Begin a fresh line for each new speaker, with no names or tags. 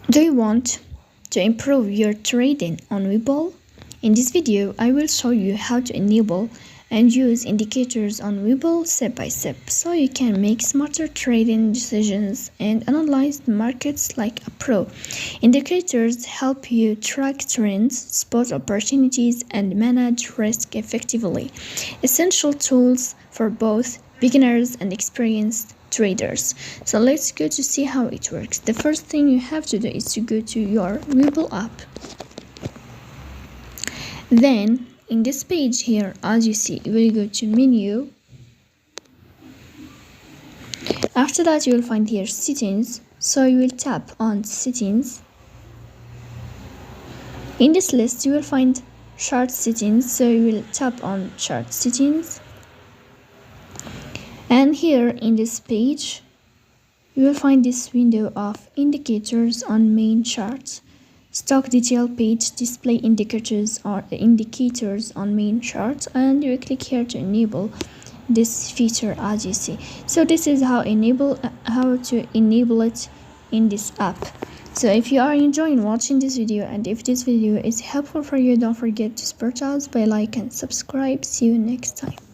Do you want to improve your trading on Webull? In this video, I will show you how to enable and use indicators on Webull step by step so you can make smarter trading decisions and analyze the markets like a pro. Indicators help you track trends, spot opportunities, and manage risk effectively. Essential tools for both beginners and experienced traders. So let's go to see how it works. The first thing you have to do is to go to your Webull app. Then in this page here, as you see, you will go to menu. After that, you will find here settings. So you will tap on settings. In this list, you will find chart settings. So you will tap on chart settings. And here in this page, you will find this window of indicators on main chart. Stock detail page display indicators or indicators on main chart, and you click here to enable this feature as you see. So this is how to enable it in this app. So if you are enjoying watching this video and if this video is helpful for you, don't forget to support us by like and subscribe. See you next time.